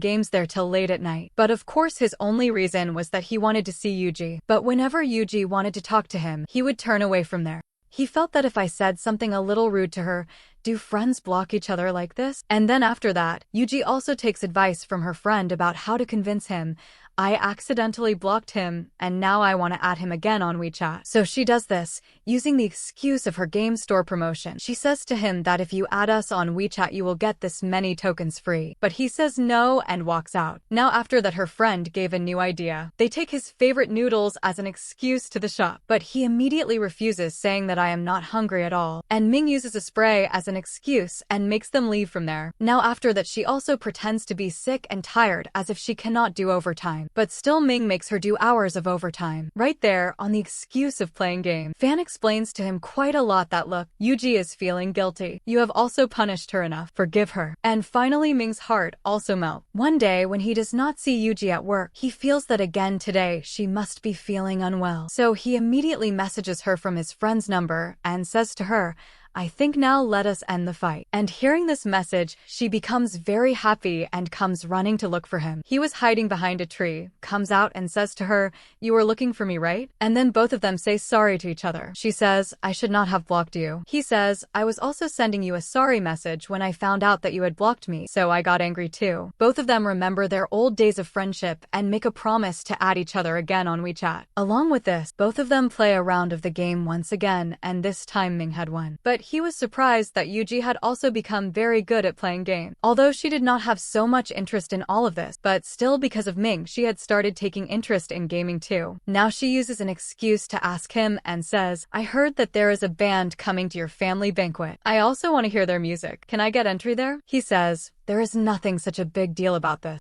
[SPEAKER 1] games there till late at night. But of course his only reason was that he wanted to see Yuji. But whenever Yuji wanted to talk to him, he would turn away from there. He felt that if I said something a little rude to her, do friends block each other like this? And then after that, Yuji also takes advice from her friend about how to convince him. I accidentally blocked him, and now I want to add him again on WeChat. So she does this, using the excuse of her game store promotion. She says to him that if you add us on WeChat you will get this many tokens free. But he says no and walks out. Now after that her friend gave a new idea. They take his favorite noodles as an excuse to the shop. But he immediately refuses, saying that I am not hungry at all. And Ming uses a spray as an excuse and makes them leave from there. Now after that she also pretends to be sick and tired as if she cannot do overtime. But still Ming makes her do hours of overtime. Right there, on the excuse of playing game. Fan explains to him quite a lot that look, Yuji is feeling guilty. You have also punished her enough. Forgive her. And finally Ming's heart also melts. One day when he does not see Yuji at work, he feels that again today she must be feeling unwell. So he immediately messages her from his friend's number and says to her, I think now let us end the fight. And hearing this message, she becomes very happy and comes running to look for him. He was hiding behind a tree, comes out and says to her, you were looking for me, right? And then both of them say sorry to each other. She says, I should not have blocked you. He says, I was also sending you a sorry message when I found out that you had blocked me, so I got angry too. Both of them remember their old days of friendship and make a promise to add each other again on WeChat. Along with this, both of them play a round of the game once again, and this time Ming had won. But he was surprised that Yuji had also become very good at playing games. Although she did not have so much interest in all of this, but still because of Ming she had started taking interest in gaming too. Now she uses an excuse to ask him and says, I heard that there is a band coming to your family banquet. I also want to hear their music. Can I get entry there? He says, there is nothing such a big deal about this.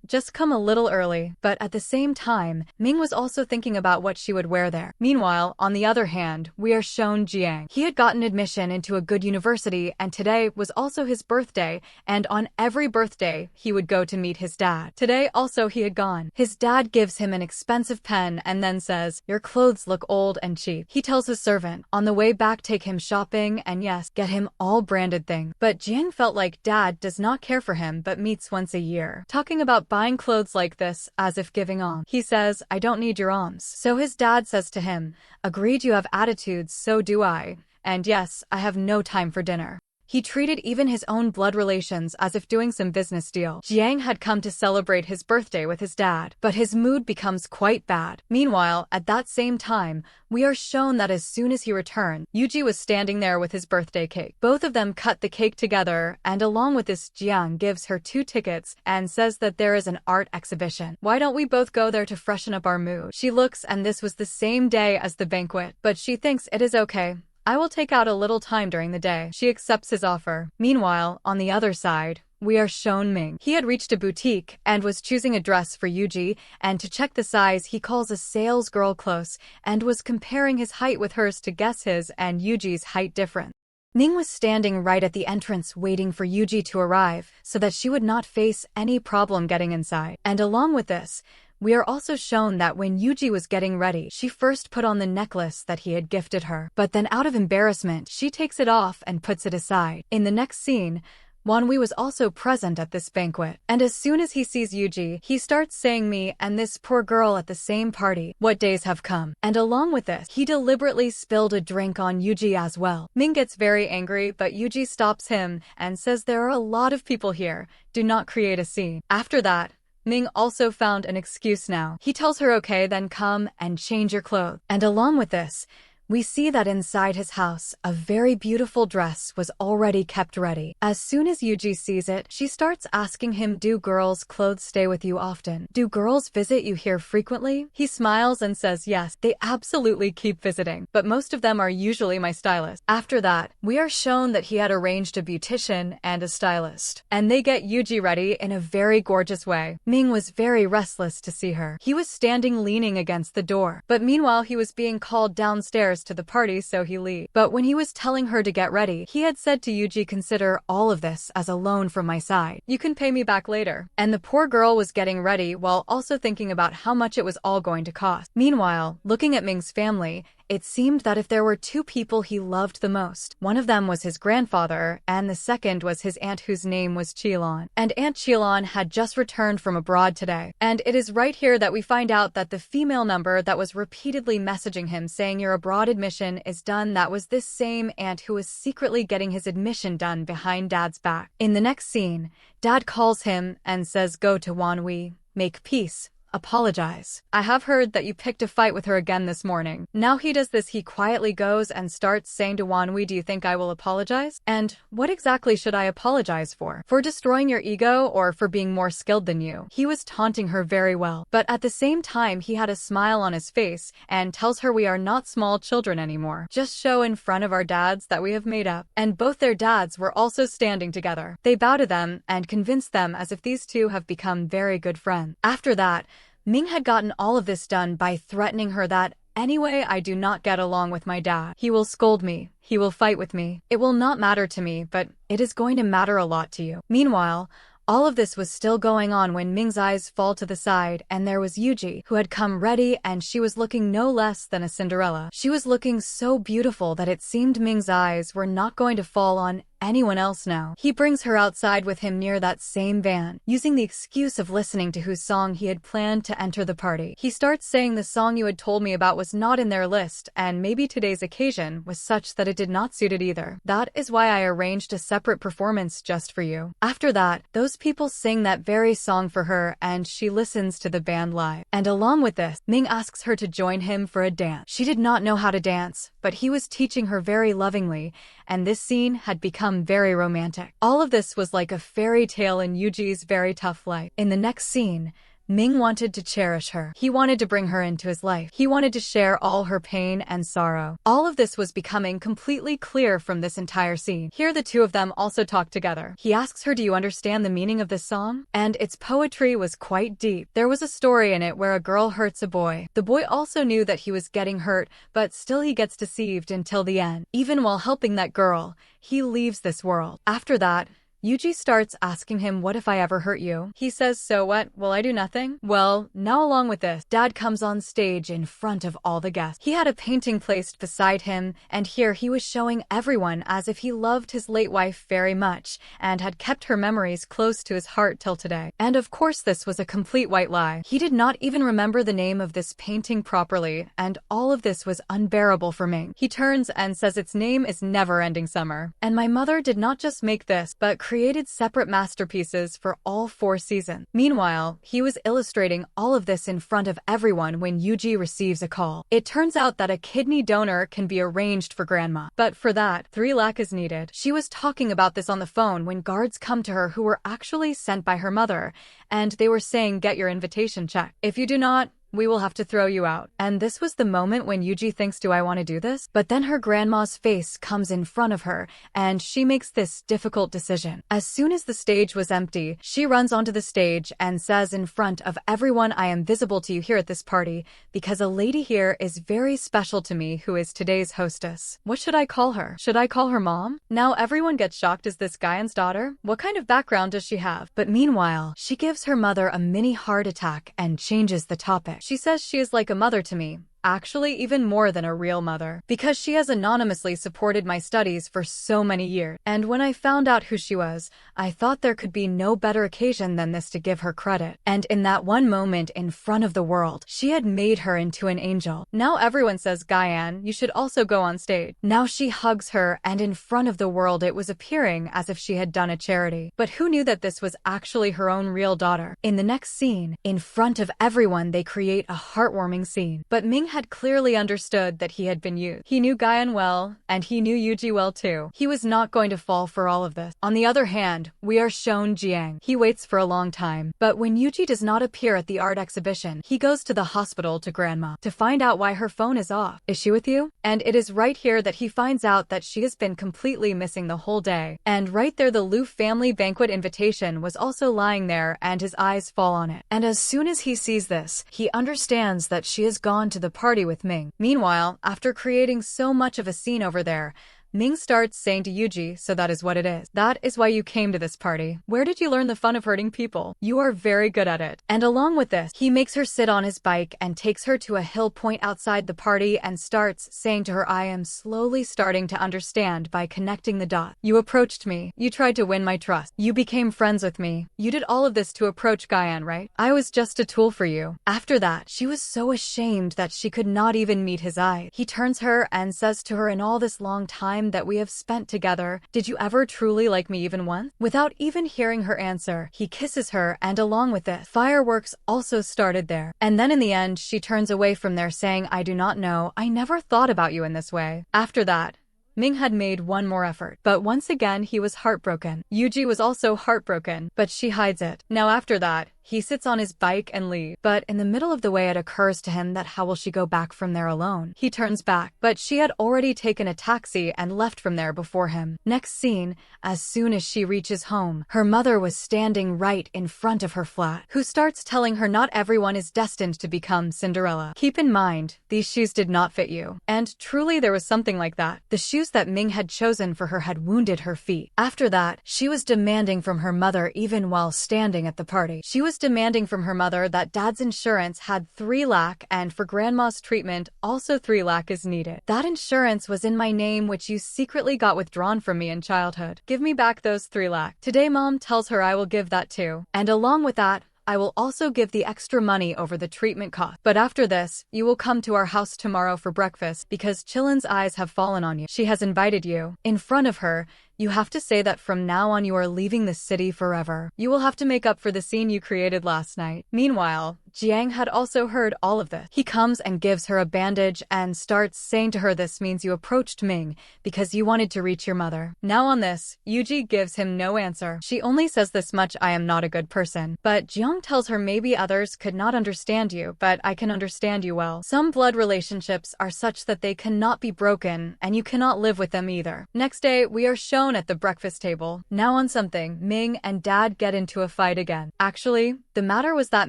[SPEAKER 1] Just come a little early. But at the same time, Ming was also thinking about what she would wear there. Meanwhile, on the other hand, we are shown Jiang. He had gotten admission into a good university and today was also his birthday, and on every birthday, he would go to meet his dad. Today also he had gone. His dad gives him an expensive pen and then says, your clothes look old and cheap. He tells his servant, on the way back take him shopping and yes, get him all branded things. But Jiang felt like dad does not care for him but meets once a year. Talking about buying clothes like this as if giving alms. He says, I don't need your alms. So his dad says to him, agreed, you have attitudes, so do I. And yes, I have no time for dinner. He treated even his own blood relations as if doing some business deal. Jiang had come to celebrate his birthday with his dad, but his mood becomes quite bad. Meanwhile, at that same time, we are shown that as soon as he returned, Yuji was standing there with his birthday cake. Both of them cut the cake together, and along with this, Jiang gives her 2 tickets and says that there is an art exhibition. Why don't we both go there to freshen up our mood? She looks and this was the same day as the banquet, but she thinks it is okay. I will take out a little time during the day. She accepts his offer. Meanwhile, on the other side, we are shown Ming. He had reached a boutique and was choosing a dress for Yuji, and to check the size he calls a sales girl close and was comparing his height with hers to guess his and Yuji's height difference. Ming was standing right at the entrance waiting for Yuji to arrive so that she would not face any problem getting inside. And along with this, we are also shown that when Yuji was getting ready, she first put on the necklace that he had gifted her. But then out of embarrassment, she takes it off and puts it aside. In the next scene, Wonwi was also present at this banquet, and as soon as he sees Yuji, he starts saying me and this poor girl at the same party. What days have come? And along with this, he deliberately spilled a drink on Yuji as well. Ming gets very angry, but Yuji stops him and says there are a lot of people here. Do not create a scene. After that, Ming also found an excuse now. He tells her okay, then come and change your clothes. And along with this, we see that inside his house, a very beautiful dress was already kept ready. As soon as Yuji sees it, she starts asking him, do girls' clothes stay with you often? Do girls visit you here frequently? He smiles and says yes, they absolutely keep visiting, but most of them are usually my stylist. After that, we are shown that he had arranged a beautician and a stylist, and they get Yuji ready in a very gorgeous way. Ming was very restless to see her. He was standing leaning against the door, but meanwhile he was being called downstairs to the party, so he leaves. But when he was telling her to get ready, he had said to Yuji, consider all of this as a loan from my side. You can pay me back later. And the poor girl was getting ready while also thinking about how much it was all going to cost. Meanwhile, looking at Ming's family, it seemed that if there were two people he loved the most, one of them was his grandfather, and the second was his aunt whose name was Qilon. And Aunt Qilon had just returned from abroad today. And it is right here that we find out that the female number that was repeatedly messaging him saying your abroad admission is done, that was this same aunt who was secretly getting his admission done behind Dad's back. In the next scene, Dad calls him and says go to Wonwi, make peace. Apologize. I have heard that you picked a fight with her again this morning. Now he does this, he quietly goes and starts saying to Wonwi, do you think I will apologize? And what exactly should I apologize for? For destroying your ego or for being more skilled than you? He was taunting her very well, but at the same time he had a smile on his face and tells her we are not small children anymore. Just show in front of our dads that we have made up. And both their dads were also standing together. They bow to them and convince them as if these two have become very good friends. After that, Ming had gotten all of this done by threatening her that, anyway, I do not get along with my dad. He will scold me. He will fight with me. It will not matter to me, but it is going to matter a lot to you. Meanwhile, all of this was still going on when Ming's eyes fall to the side and there was Yuji, who had come ready, and she was looking no less than a Cinderella. She was looking so beautiful that it seemed Ming's eyes were not going to fall on anyone else now. He brings her outside with him near that same van, using the excuse of listening to whose song he had planned to enter the party. He starts saying the song you had told me about was not in their list, and maybe today's occasion was such that it did not suit it either. That is why I arranged a separate performance just for you. After that, those people sing that very song for her and she listens to the band live. And along with this, Ming asks her to join him for a dance. She did not know how to dance, but he was teaching her very lovingly, and this scene had become very romantic. All of this was like a fairy tale in Yuji's very tough life. In the next scene, Ming wanted to cherish her. He wanted to bring her into his life. He wanted to share all her pain and sorrow. All of this was becoming completely clear from this entire scene. Here the two of them also talk together. He asks her, do you understand the meaning of this song? And its poetry was quite deep. There was a story in it where a girl hurts a boy. The boy also knew that he was getting hurt, but still he gets deceived until the end. Even while helping that girl, he leaves this world. After that, Yuji starts asking him, what if I ever hurt you? He says, so what? Will I do nothing? Well, now along with this, Dad comes on stage in front of all the guests. He had a painting placed beside him, and here he was showing everyone as if he loved his late wife very much and had kept her memories close to his heart till today. And of course this was a complete white lie. He did not even remember the name of this painting properly, and all of this was unbearable for Ming. He turns and says its name is Never Ending Summer. And my mother did not just make this, but created separate masterpieces for all 4 seasons. Meanwhile, he was illustrating all of this in front of everyone when Yuji receives a call. It turns out that a kidney donor can be arranged for grandma, but for that, 3 lakh is needed. She was talking about this on the phone when guards come to her who were actually sent by her mother, and they were saying, get your invitation check. If you do not, we will have to throw you out. And this was the moment when Yuji thinks, do I want to do this? But then her grandma's face comes in front of her, and she makes this difficult decision. As soon as the stage was empty, she runs onto the stage and says in front of everyone, I am visible to you here at this party because a lady here is very special to me who is today's hostess. What should I call her? Should I call her mom? Now everyone gets shocked. Is this Guyan's daughter? What kind of background does she have? But meanwhile, she gives her mother a mini heart attack and changes the topic. She says she is like a mother to me. Actually, even more than a real mother, because she has anonymously supported my studies for so many years. And when I found out who she was, I thought there could be no better occasion than this to give her credit. And in that one moment in front of the world, she had made her into an angel. Now everyone says, Guyan, you should also go on stage. Now she hugs her, and in front of the world it was appearing as if she had done a charity. But who knew that this was actually her own real daughter? In the next scene, in front of everyone, they create a heartwarming scene. But Ming had clearly understood that he had been used. He knew Guyan well, and he knew Yuji well too. He was not going to fall for all of this. On the other hand, we are shown Jiang. He waits for a long time, but when Yuji does not appear at the art exhibition, he goes to the hospital to grandma to find out why her phone is off. Is she with you? And it is right here that he finds out that she has been completely missing the whole day. And right there, the Lu family banquet invitation was also lying there, and his eyes fall on it. And as soon as he sees this, he understands that she has gone to the party with Ming. Meanwhile, after creating so much of a scene over there, Ming starts saying to Yuji, so that is what it is. That is why you came to this party. Where did you learn the fun of hurting people? You are very good at it. And along with this, he makes her sit on his bike and takes her to a hill point outside the party and starts saying to her, I am slowly starting to understand by connecting the dots. You approached me. You tried to win my trust. You became friends with me. You did all of this to approach Guyan, right? I was just a tool for you. After that, she was so ashamed that she could not even meet his eye. He turns her and says to her, in all this long time that we have spent together, did you ever truly like me even once? Without even hearing her answer, he kisses her, and along with it, fireworks also started there. And then in the end, she turns away from there saying, I do not know, I never thought about you in this way. After that, Ming had made one more effort, but once again he was heartbroken. Yuji was also heartbroken, but she hides it. Now after that, he sits on his bike and leaves. But in the middle of the way it occurs to him that how will she go back from there alone? He turns back, but she had already taken a taxi and left from there before him. Next scene, as soon as she reaches home, her mother was standing right in front of her flat, who starts telling her not everyone is destined to become Cinderella. Keep in mind, these shoes did not fit you. And truly there was something like that. The shoes that Ming had chosen for her had wounded her feet. After that, she was demanding from her mother even while standing at the party. She was demanding from her mother that dad's insurance had 3 lakh and for grandma's treatment also 3 lakh is needed. That insurance was in my name which you secretly got withdrawn from me in childhood. Give me back those 3 lakh. Today mom tells her I will give that too. And along with that, I will also give the extra money over the treatment cost. But after this, you will come to our house tomorrow for breakfast because Chillin's eyes have fallen on you. She has invited you. In front of her, you have to say that from now on you are leaving the city forever. You will have to make up for the scene you created last night. Meanwhile, Jiang had also heard all of this. He comes and gives her a bandage and starts saying to her, this means you approached Ming because you wanted to reach your mother. Now on this, Yuji gives him no answer. She only says this much, I am not a good person. But Jiang tells her maybe others could not understand you, but I can understand you well. Some blood relationships are such that they cannot be broken and you cannot live with them either. Next day, we are shown at the breakfast table. Now on something, Ming and Dad get into a fight again. Actually, the matter was that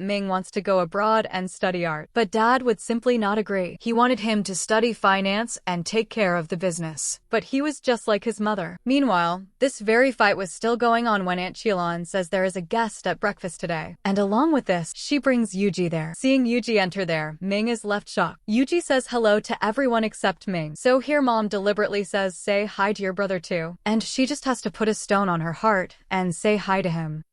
[SPEAKER 1] Ming wants to go abroad and study art, but Dad would simply not agree. He wanted him to study finance and take care of the business, but he was just like his mother. Meanwhile, this very fight was still going on when Aunt Chilon says there is a guest at breakfast today. And along with this, she brings Yuji there. Seeing Yuji enter there, Ming is left shocked. Yuji says hello to everyone except Ming. So here mom deliberately says say hi to your brother too. And she just has to put a stone on her heart and say hi to him.